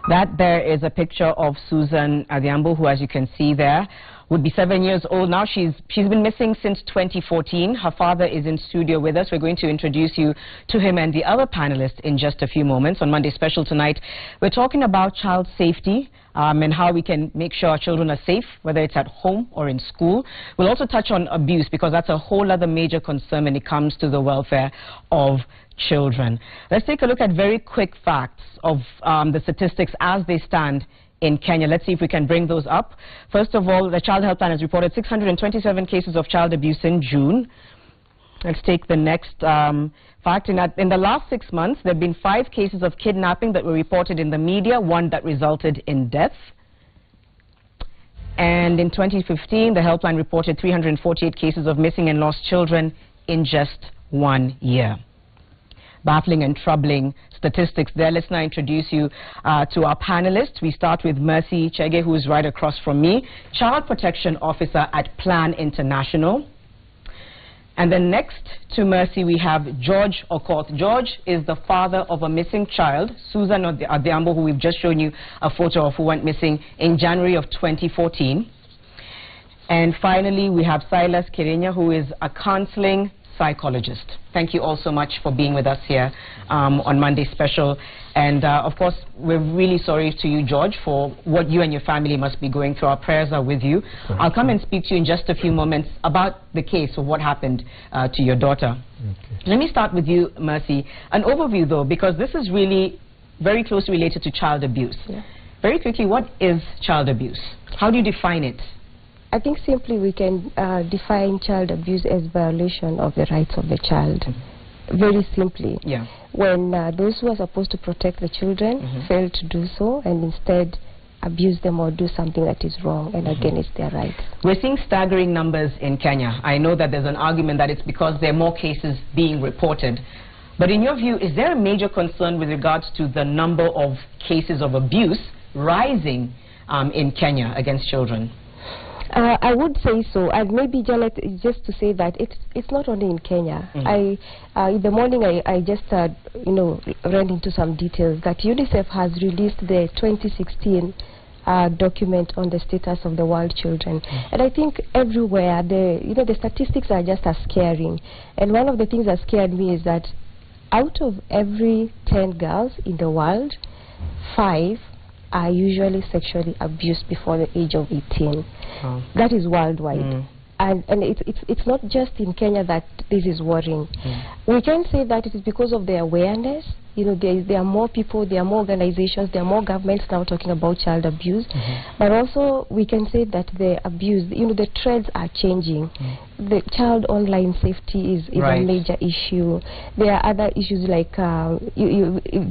That there is a picture of Susan Adhiambo, who, as you can see there, would be 7 years old now. She's been missing since 2014. Her father is in studio with us. We're going to introduce you to him and the other panelists in just a few moments. On Monday Special tonight, we're talking about child safety and how we can make sure our children are safe, whether it's at home or in school. We'll also touch on abuse, because that's a whole other major concern when it comes to the welfare of children. Let's take a look at very quick facts of the statistics as they stand in Kenya. Let's see if we can bring those up. First of all, the Child Helpline has reported 627 cases of child abuse in June. Let's take the next fact. In the last 6 months, there have been 5 cases of kidnapping that were reported in the media, 1 that resulted in death. And in 2015, the helpline reported 348 cases of missing and lost children in just 1 year. Baffling and troubling statistics there. Let's now introduce you to our panelists. We start with Mercy Chege, who is right across from me, Child Protection Officer at Plan International. And then next to Mercy, we have George Okoth. George is the father of a missing child, Susan Adhiambo, who we've just shown you a photo of, who went missing in January of 2014. And finally, we have Silas Kirinya, who is a counseling psychologist. Thank you all so much for being with us here on Monday Special. And of course, we're really sorry to you, George, for what you and your family must be going through. Our prayers are with you. I'll come and speak to you in just a few moments about the case of what happened to your daughter. Okay. Let me start with you, Mercy. An overview, though, because this is really very closely related to child abuse. Yeah. Very quickly, what is child abuse? How do you define it? I think simply we can define child abuse as violation of the rights of the child. Very simply. Yeah. When those who are supposed to protect the children fail to do so and instead abuse them or do something that is wrong and against their rights. We're seeing staggering numbers in Kenya. I know that there's an argument that it's because there are more cases being reported. But in your view, is there a major concern with regards to the number of cases of abuse rising in Kenya against children? I would say so, and maybe, Janet, just to say that it's not only in Kenya. In the morning I just ran into some details that UNICEF has released the 2016 document on the status of the world children, and I think everywhere the statistics are just as scaring. And one of the things that scared me is that out of every 10 girls in the world, 5 are usually sexually abused before the age of 18. Oh. That is worldwide. And it's not just in Kenya that this is worrying. We can say that it is because of the awareness. There are more people, there are more organizations, there are more governments now talking about child abuse. But also we can say that the abuse, the trends are changing. The child online safety is a major issue. There are other issues like,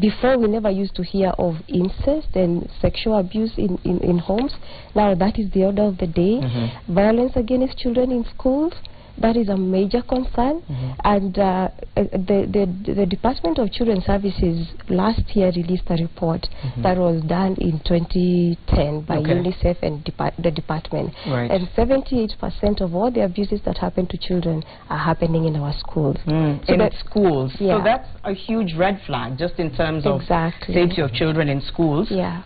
before we never used to hear of incest and sexual abuse in homes. Now that is the order of the day. Violence against children in schools, that is a major concern. And the Department of Children's Services last year released a report that was done in 2010 by UNICEF and the department. And 78% of all the abuses that happen to children are happening in our schools. In schools. Yeah. So that's a huge red flag, just in terms of safety of children in schools. Yeah.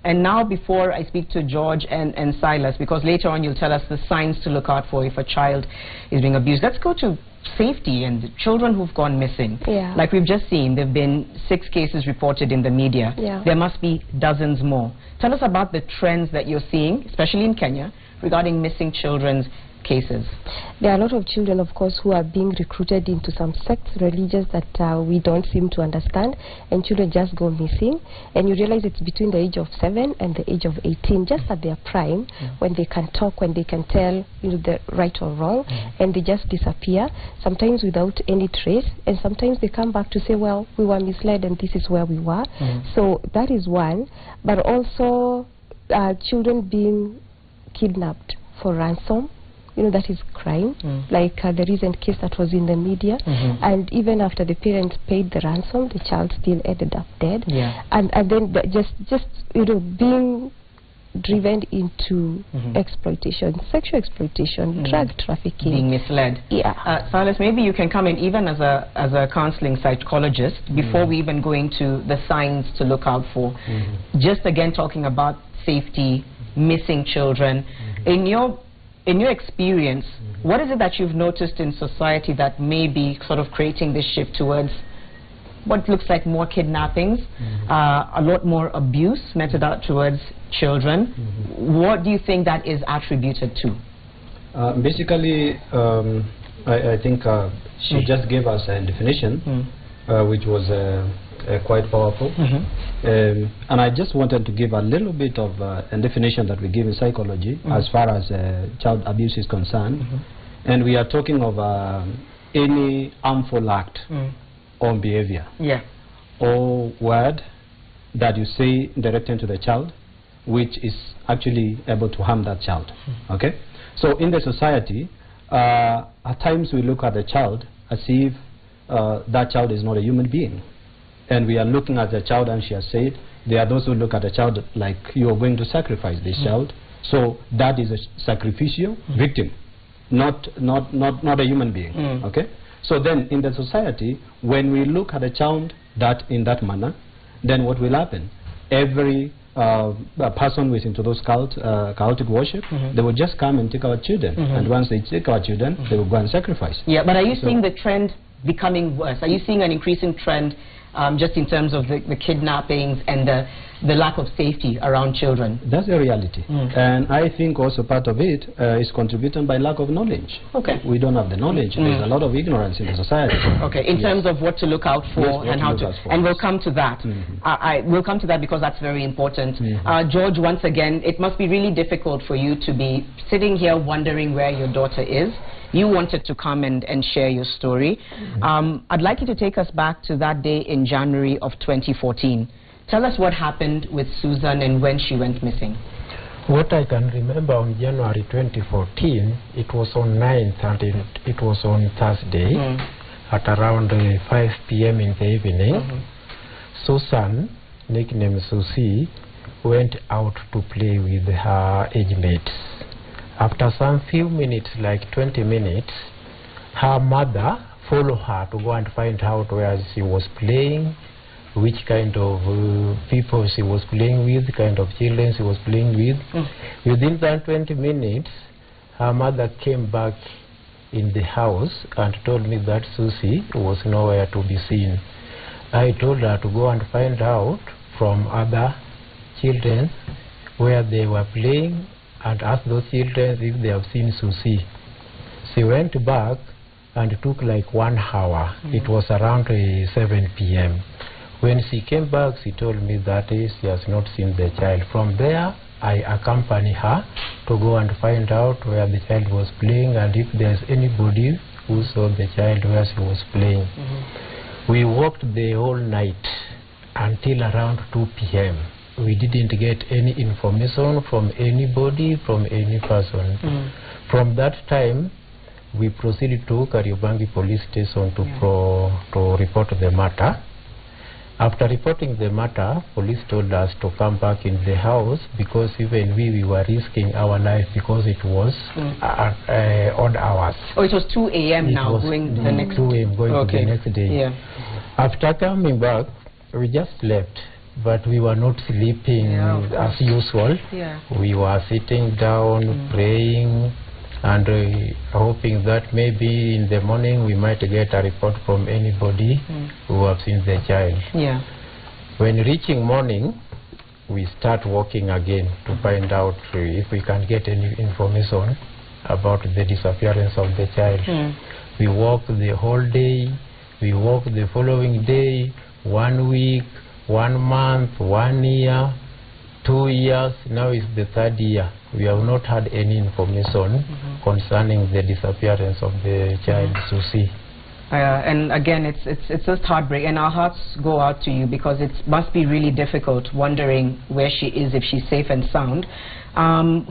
And now, before I speak to George and Silas, because later on you'll tell us the signs to look out for if a child is being abused, let's go to safety and the children who've gone missing. Yeah. Like we've just seen, there have been 6 cases reported in the media. Yeah. There must be dozens more. Tell us about the trends that you're seeing, especially in Kenya, regarding missing children's cases. There are a lot of children, of course, who are being recruited into some sects, religions that we don't seem to understand, and children just go missing. And you realize it's between the age of 7 and the age of 18, just at their prime, when they can talk, when they can tell the right or wrong, and they just disappear, sometimes without any trace, and sometimes they come back to say, well, we were misled and this is where we were. So that is one. But also children being kidnapped for ransom. That is crime, like the recent case that was in the media. And even after the parents paid the ransom, the child still ended up dead. And then just being driven into exploitation, sexual exploitation, drug trafficking. Being misled. Yeah. Silas, maybe you can come in even as a counseling psychologist before we even go into the signs to look out for. Just again talking about safety, missing children. In your experience, what is it that you've noticed in society that may be sort of creating this shift towards what looks like more kidnappings, a lot more abuse meted out towards children? What do you think that is attributed to? Basically, I think she just gave us a definition, which was quite powerful. And I just wanted to give a little bit of a definition that we give in psychology as far as child abuse is concerned. And we are talking of any harmful act or behavior or word that you say directing to the child which is actually able to harm that child. Okay? So in the society, at times we look at the child as if that child is not a human being. And we are looking at the child, and she has said, there are those who look at the child like you are going to sacrifice this child. So that is a sacrificial victim, not a human being. Okay? So then in the society, when we look at a child in that manner, then what will happen? Every person who is into those chaotic worship, they will just come and take our children. And once they take our children, they will go and sacrifice. Yeah, but are you seeing the trend becoming worse? Are you seeing an increasing trend just in terms of the kidnappings and the lack of safety around children? That's the reality. And I think also part of it is contributed by lack of knowledge. Okay. We don't have the knowledge. There's a lot of ignorance in the society. Okay, in terms of what to look out for and how to... And we'll come to that. We'll come to that because that's very important. George, once again, it must be really difficult for you to be sitting here wondering where your daughter is. You wanted to come and share your story. I'd like you to take us back to that day in January of 2014. Tell us what happened with Susan and when she went missing. What I can remember on January 2014, it was on 9th and it was on Thursday at around 5 p.m. in the evening. Susan, nicknamed Susie, went out to play with her age mates. After some few minutes, like 20 minutes, her mother followed her to go and find out where she was playing, which kind of people she was playing with, kind of children she was playing with. Within that 20 minutes, her mother came back in the house and told me that Susie was nowhere to be seen. I told her to go and find out from other children where they were playing and ask those children if they have seen Susie. She went back and took like 1 hour. It was around 7 p.m. When she came back, she told me that she has not seen the child. From there, I accompanied her to go and find out where the child was playing and if there's anybody who saw the child where she was playing. We walked the whole night until around 2 p.m. We didn't get any information from anybody, from any person. From that time, we proceeded to Kariobangi police station to report the matter. After reporting the matter, police told us to come back in the house because even we were risking our life because it was odd hours. Oh, it was 2 a.m. now, going the next day. 2 a.m. going to the next day. After coming back, we just slept. But we were not sleeping as usual. We were sitting down, praying, and hoping that maybe in the morning we might get a report from anybody who have seen the child. When reaching morning, we start walking again to find out if we can get any information about the disappearance of the child. We walked the whole day, we walked the following day, 1 week, 1 month, 1 year, 2 years, now is the 3rd year. We have not had any information concerning the disappearance of the child, Susie. And again, it's just heartbreak, and our hearts go out to you because it must be really difficult wondering where she is, if she's safe and sound.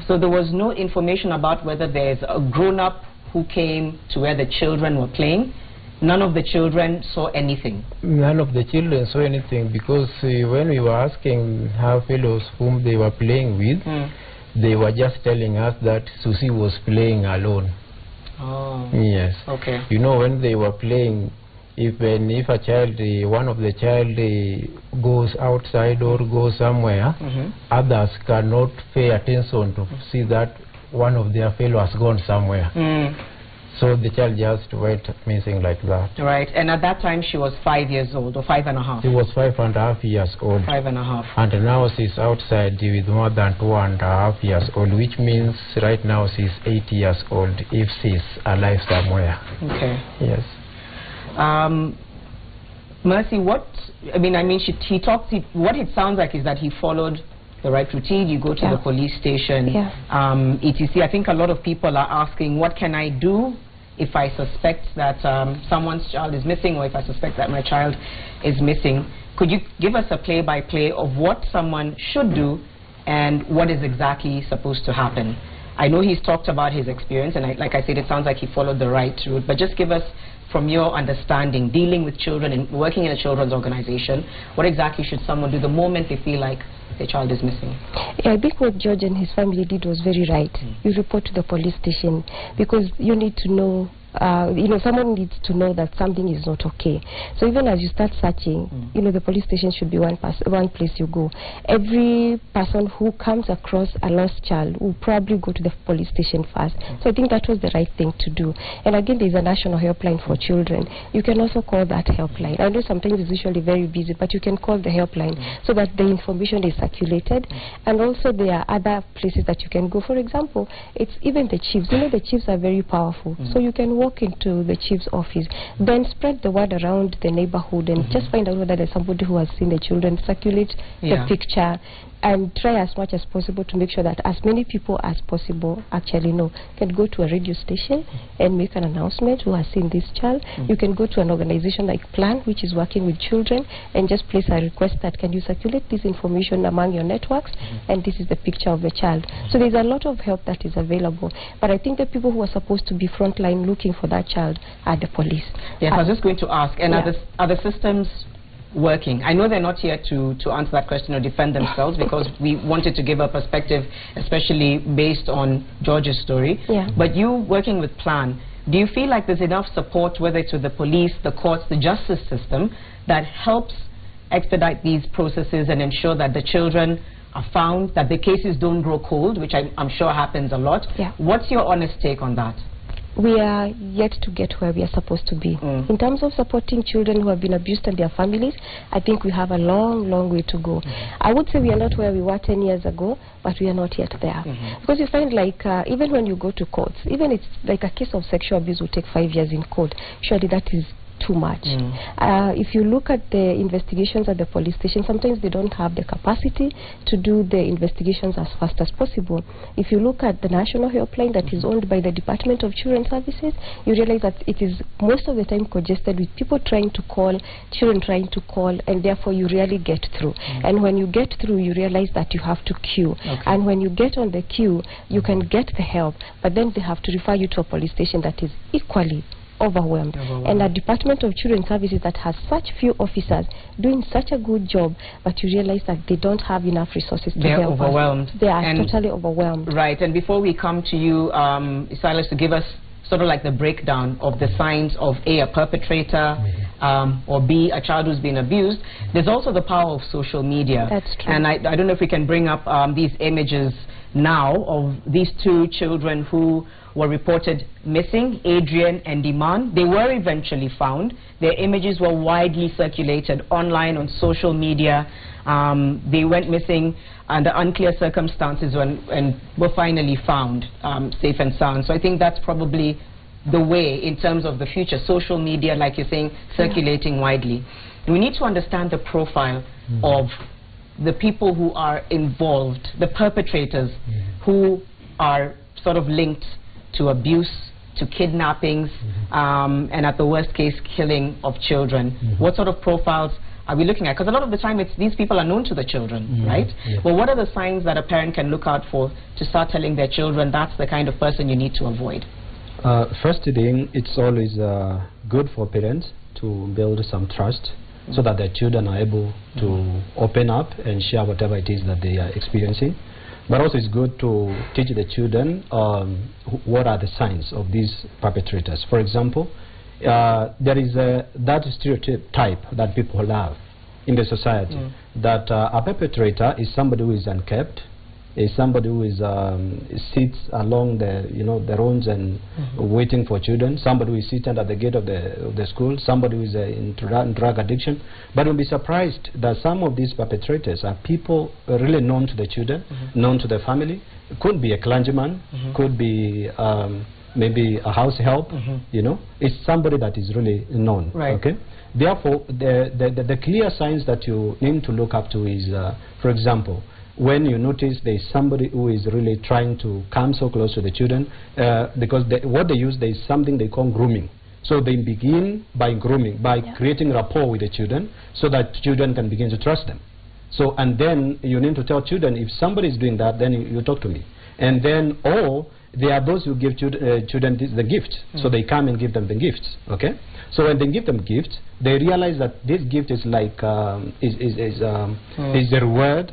So there was no information about whether there's a grown-up who came to where the children were playing. none of the children saw anything? None of the children saw anything, because when we were asking her fellows whom they were playing with, they were just telling us that Susie was playing alone. Oh. Yes. Okay. You know, when they were playing, even if a child, one of the child goes outside or goes somewhere, others cannot pay attention to see that one of their fellow has gone somewhere. So the child just went missing like that. Right. And at that time she was 5 years old, or 5.5? She was 5.5 years old. 5.5. And now she's outside with more than 2.5 years old, which means right now she's 8 years old if she's alive somewhere. Okay. Yes. Mercy, what he talks. What it sounds like is that he followed the right routine. You go to the police station, etc. I think a lot of people are asking, what can I do if I suspect that someone's child is missing, or if I suspect that my child is missing? Could you give us a play-by-play of what someone should do and what is exactly supposed to happen? I know he's talked about his experience, and like I said, it sounds like he followed the right route, but just give us, from your understanding, dealing with children and working in a children's organization, what exactly should someone do the moment they feel like their child is missing? Yeah, I think what George and his family did was very right. You report to the police station, because you need to know, someone needs to know that something is not okay. So even as you start searching, the police station should be one place you go. Every person who comes across a lost child will probably go to the police station first. So I think that was the right thing to do. And again, there's a national helpline for children. You can also call that helpline. I know sometimes it's usually very busy, but you can call the helpline so that the information is circulated. And also there are other places that you can go. For example, it's even the chiefs. The chiefs are very powerful. So you can walk into the chief's office, then spread the word around the neighborhood, and just find out whether there's somebody who has seen the children, circulate the picture, and try as much as possible to make sure that as many people as possible actually know. You can go to a radio station and make an announcement who has seen this child. You can go to an organization like Plan, which is working with children, and just place a request that, can you circulate this information among your networks, and this is the picture of the child. So there's a lot of help that is available, but I think the people who are supposed to be frontline looking for that child are the police. Yes, I was just going to ask, and are the systems working? I know they're not here to answer that question or defend themselves, because we wanted to give a perspective, especially based on George's story. But you working with Plan, do you feel like there's enough support, whether it's with the police, the courts, the justice system, that helps expedite these processes and ensure that the children are found, that the cases don't grow cold, which I'm sure happens a lot? What's your honest take on that? We are yet to get where we are supposed to be. In terms of supporting children who have been abused and their families, I think we have a long, long way to go. I would say we are not where we were 10 years ago, but we are not yet there. Because you find, like, even when you go to courts, even it's like a case of sexual abuse will take 5 years in court. Surely that is too much. If you look at the investigations at the police station, sometimes they don't have the capacity to do the investigations as fast as possible. If you look at the national helpline that is owned by the Department of Children Services, you realize that it is most of the time congested with people trying to call, children trying to call, and therefore you rarely get through. And when you get through, you realize that you have to queue. And when you get on the queue, you can get the help, but then they have to refer you to a police station that is equally overwhelmed. And a Department of Children Services that has such few officers doing such a good job, but you realize that they don't have enough resources to help us. They're overwhelmed. They are totally overwhelmed. Right. And before we come to you, Silas, to give us sort of like the breakdown of the signs of A, a perpetrator, or B, a child who's been abused, there's also the power of social media. That's true. And I don't know if we can bring up these images now of these two children who were reported missing, Adrian and Iman. They were eventually found. Their images were widely circulated online on social media. They went missing under unclear circumstances and were finally found safe and sound. So I think that's probably the way in terms of the future. Social media, like you're saying, circulating widely. And we need to understand the profile of the people who are involved, the perpetrators who are sort of linked to abuse, to kidnappings, and at the worst case, killing of children. What sort of profiles are we looking at? Because a lot of the time these people are known to the children, right? Well, what are the signs that a parent can look out for to start telling their children that's the kind of person you need to avoid? First thing, it's always good for parents to build some trust so that their children are able to open up and share whatever it is that they are experiencing. But also it's good to teach the children what are the signs of these perpetrators. For example, there is that stereotype that people have in the society that a perpetrator is somebody who is unkempt, is somebody who is sits along the the roads and waiting for children, somebody who is sitting at the gate of the school, somebody who is in drug addiction. But you'll be surprised that some of these perpetrators are people really known to the children, known to the family. It could be a clergyman, could be maybe a house help. It's somebody that is really known. Right. Okay. Therefore, the clear signs that you need to look up to is, for example, when you notice there is somebody who is really trying to come so close to the children, because what they use, there is something they call grooming. So they begin by grooming, by creating rapport with the children, so that children can begin to trust them. So, and then you need to tell children, if somebody is doing that, then you talk to me. And then, or there are those who give children the gift, so they come and give them the gifts. Okay. So when they give them gifts, they realize that this gift is like is the reward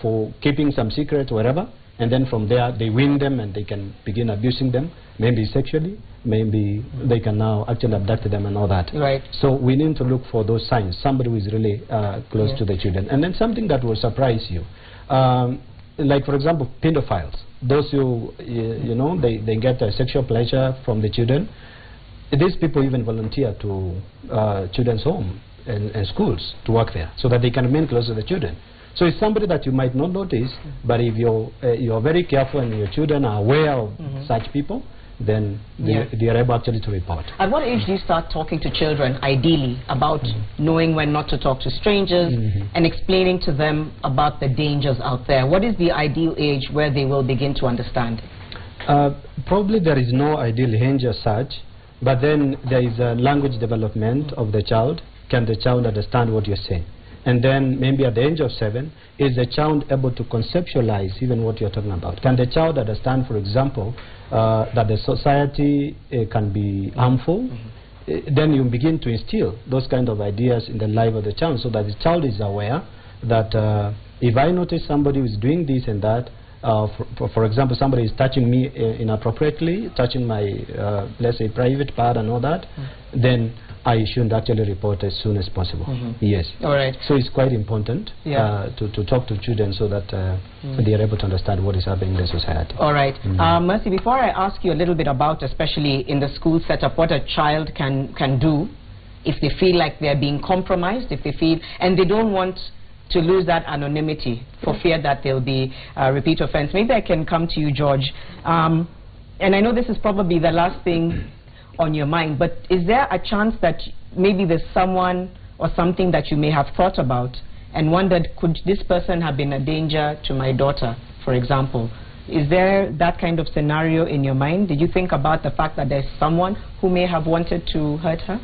for keeping some secret or whatever, and then from there they win them and they can begin abusing them, maybe sexually, maybe they can now actually abduct them and all that. Right. So we need to look for those signs. Somebody who is really close to the children, and then something that will surprise you, like for example, pedophiles. Those who they get sexual pleasure from the children. These people even volunteer to children's home and schools to work there, so that they can remain close to the children. So it's somebody that you might not notice, but if you're very careful and your children are aware of such people, then they are able actually to report. At what age do you start talking to children, ideally, about knowing when not to talk to strangers and explaining to them about the dangers out there? What is the ideal age where they will begin to understand? Probably there is no ideal age as such. But then there is a language development of the child. Can the child understand what you're saying? And then maybe at the age of 7, is the child able to conceptualize even what you're talking about? Can the child understand, for example, that the society can be harmful? Then you begin to instill those kind of ideas in the life of the child, so that the child is aware that if I notice somebody who is doing this and that, for example, somebody is touching me inappropriately, touching my, let's say, private part and all that, then I should actually report as soon as possible. Yes. All right. So it's quite important to talk to children so that they are able to understand what is happening in the society. All right. Mercy, before I ask you a little bit about, especially in the school setup, what a child can do if they feel like they're being compromised, if they feel, and they don't want to lose that anonymity for fear that there'll be a repeat offense. Maybe I can come to you, George. And I know this is probably the last thing on your mind, but is there a chance that maybe there's someone or something that you may have thought about and wondered, could this person have been a danger to my daughter, for example? Is there that kind of scenario in your mind? Did you think about the fact that there's someone who may have wanted to hurt her?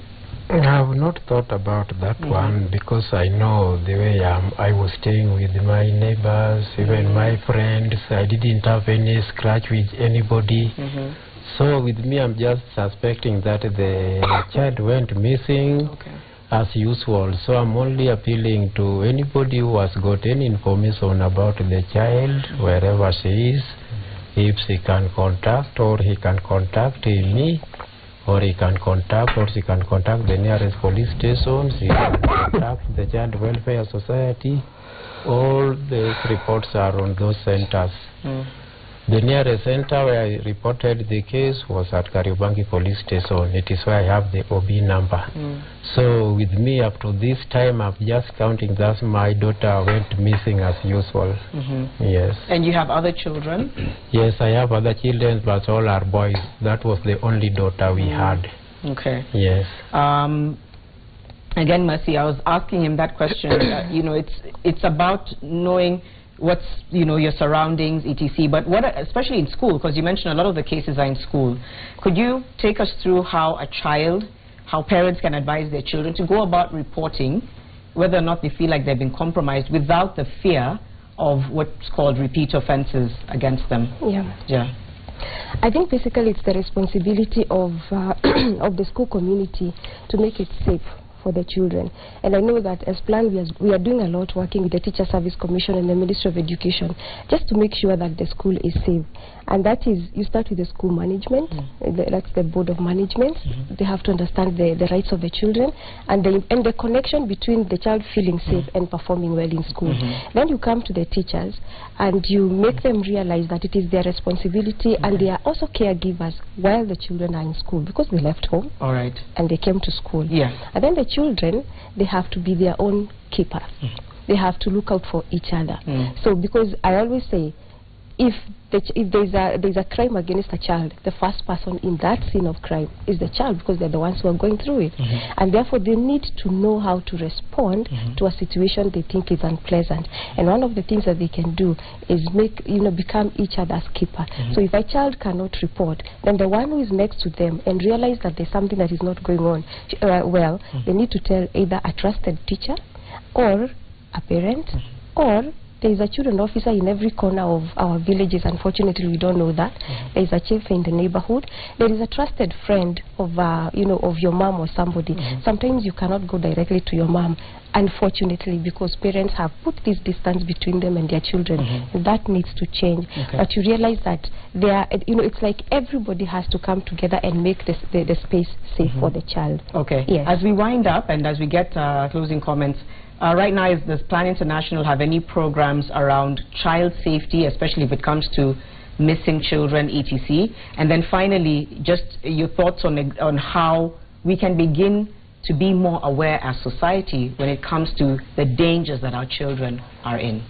I have not thought about that one, because I know the way I was staying with my neighbors, even my friends. I didn't have any scratch with anybody. So with me, I'm just suspecting that the child went missing as usual. So I'm only appealing to anybody who has got any information about the child, wherever she is, if she can contact, or he can contact me, or he can contact, or she can contact the nearest police station, she can contact the Child Welfare Society. All the reports are on those centers. The nearest center where I reported the case was at Kariobangi Police Station. It is where I have the OB number. So with me up to this time, I'm just counting that my daughter went missing as usual. Yes. And you have other children? Yes, I have other children, but all are boys. That was the only daughter we had. Okay. Yes. Again, Mercy, I was asking him that question. It's about knowing what's your surroundings, etc. But what, especially in school, because you mentioned a lot of the cases are in school. Could you take us through how parents can advise their children to go about reporting whether or not they feel like they've been compromised without the fear of what's called repeat offenses against them? Yeah. I think basically it's the responsibility of of the school community to make it safe for the children. And I know that as planned, we are doing a lot working with the Teacher Service Commission and the Ministry of Education just to make sure that the school is safe. And that is, you start with the school management, that's the board of management. They have to understand the rights of the children and the connection between the child feeling safe and performing well in school. Then you come to the teachers and you make them realize that it is their responsibility and they are also caregivers while the children are in school, because they left home and they came to school. And then the children, they have to be their own keepers. They have to look out for each other. So because I always say, if there's a crime against a child, the first person in that scene of crime is the child, because they're the ones who are going through it. And therefore they need to know how to respond to a situation they think is unpleasant. And one of the things that they can do is become each other's keeper. So if a child cannot report, then the one who is next to them and realize that there's something that is not going on well, they need to tell either a trusted teacher or a parent, or there is a children officer in every corner of our villages. Unfortunately, we don't know that. There is a chief in the neighborhood. There is a trusted friend of of your mom or somebody. Sometimes you cannot go directly to your mom, unfortunately, because parents have put this distance between them and their children, and that needs to change. But you realize that it's like everybody has to come together and make the space safe for the child. Yes. As we wind up and as we get closing comments, right now, does Plan International have any programs around child safety, especially if it comes to missing children, etc.? And then finally, just your thoughts on how we can begin to be more aware as society when it comes to the dangers that our children are in.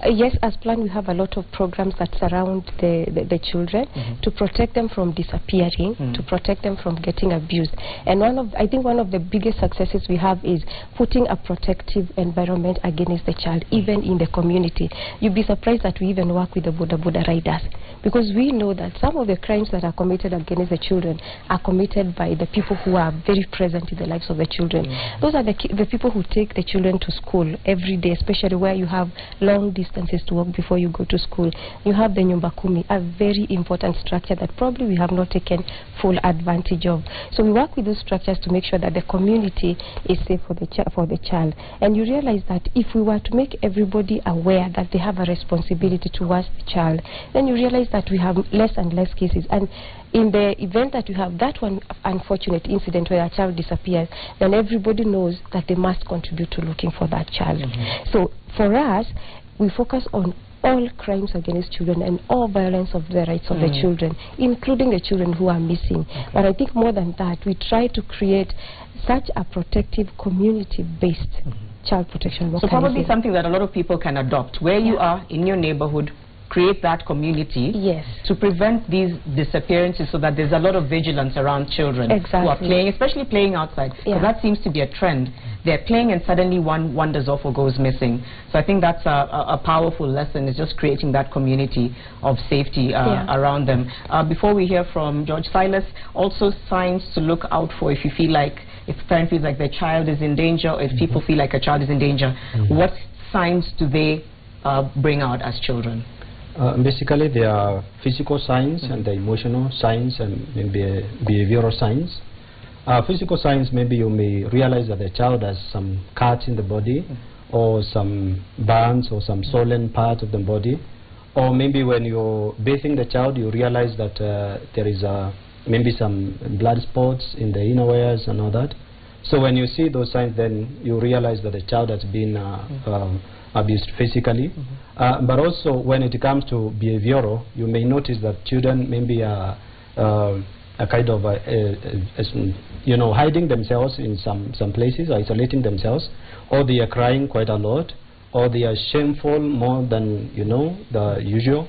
Yes, as planned, we have a lot of programs that surround the children to protect them from disappearing, to protect them from getting abused. And I think one of the biggest successes we have is putting a protective environment against the child, even in the community. You'd be surprised that we even work with the Boda riders, because we know that some of the crimes that are committed against the children are committed by the people who are very present in the lives of the children. Those are the people who take the children to school every day, especially where you have long distance to walk before you go to school. You have the Nyumba Kumi, a very important structure that probably we have not taken full advantage of. So we work with those structures to make sure that the community is safe for the child. And you realize that if we were to make everybody aware that they have a responsibility towards the child, then you realize that we have less and less cases. And in the event that you have that one unfortunate incident where a child disappears, then everybody knows that they must contribute to looking for that child. So for us, we focus on all crimes against children and all violence of the rights of the children, including the children who are missing. But I think more than that, we try to create such a protective, community-based child protection mechanism. So probably something that a lot of people can adopt. Where you are in your neighborhood, create that community to prevent these disappearances, so that there's a lot of vigilance around children who are playing, especially playing outside. So that seems to be a trend. They're playing and suddenly one wanders off or goes missing. So I think that's a powerful lesson, is just creating that community of safety around them. Before we hear from George Silas, also signs to look out for if you feel like, if a parent feels like their child is in danger, or if people feel like a child is in danger, what signs do they bring out as children? Basically, there are physical signs and the emotional signs and maybe behavioral signs. Physical signs, maybe you may realize that the child has some cuts in the body, or some burns or some swollen part of the body. Or maybe when you're bathing the child, you realize that there is maybe some blood spots in the innerwears and all that. So when you see those signs, then you realize that the child has been abused physically. But also when it comes to behavioral, you may notice that children maybe are a kind of hiding themselves in some places, isolating themselves, or they are crying quite a lot, or they are shameful more than the usual.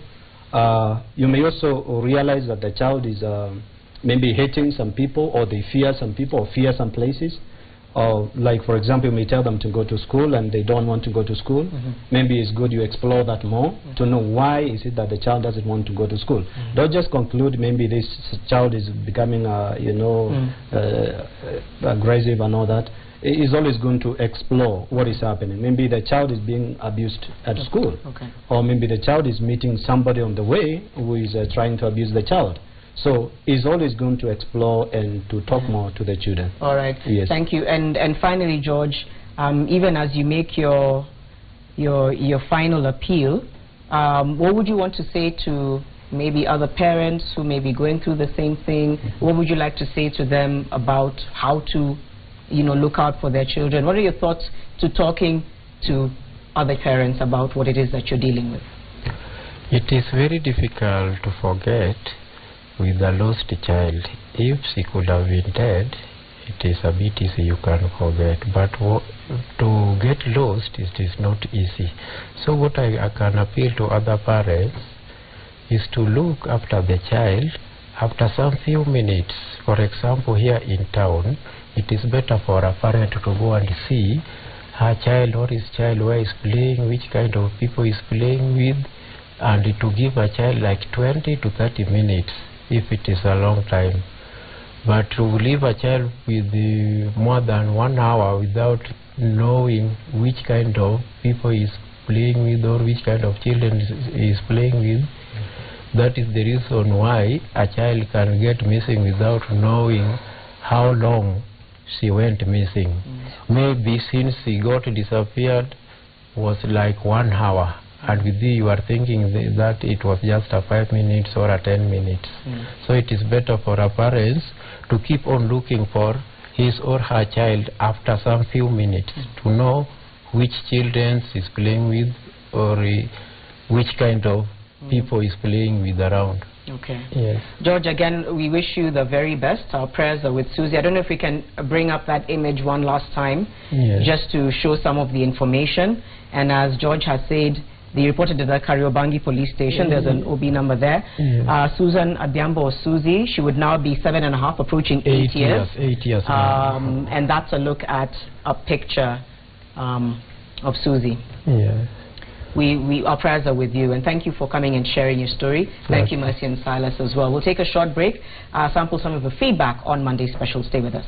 You may also realize that the child is maybe hating some people, or they fear some people, or fear some places. Like, for example, you may tell them to go to school and they don't want to go to school. Maybe it's good you explore that more to know why is it that the child doesn't want to go to school. Don't just conclude maybe this child is becoming aggressive and all that. is always going to explore what is happening. Maybe the child is being abused at school, or maybe the child is meeting somebody on the way who is trying to abuse the child. So he's always going to explore and to talk more to the children. All right. Yes. Thank you. And finally, George, even as you make your final appeal, what would you want to say to maybe other parents who may be going through the same thing? What would you like to say to them about how to, look out for their children? What are your thoughts to talking to other parents about what it is that you're dealing with? It is very difficult to forget with a lost child. If she could have been dead, it is a bit easy, you can forget. But to get lost, it is not easy. So what I can appeal to other parents is to look after the child after some few minutes. For example, here in town, it is better for a parent to go and see her child or his child where is playing, which kind of people is playing with, and to give a child like 20 to 30 minutes if it is a long time. But to leave a child with more than 1 hour without knowing which kind of people is playing with or which kind of children is playing with, that is the reason why a child can get missing without knowing how long she went missing. Maybe since she got disappeared was like 1 hour, and with you are thinking that it was just a 5 minutes or a 10 minutes. So it is better for our parents to keep on looking for his or her child after some few minutes to know which children is playing with or which kind of people is playing with around. Okay. Yes. George, again, we wish you the very best. Our prayers are with Susie. I don't know if we can bring up that image one last time, just to show some of the information. And as George has said, they reported to the Kariobangi police station. There's an OB number there. Susan Adhiambo, or Susie, she would now be 7.5, approaching 8 years. 8 years. And that's a look at a picture of Susie. Yes. Our prayers are with you, and thank you for coming and sharing your story. Thank you, Mercy and Silas, as well. We'll take a short break, sample some of the feedback on Monday's special. Stay with us.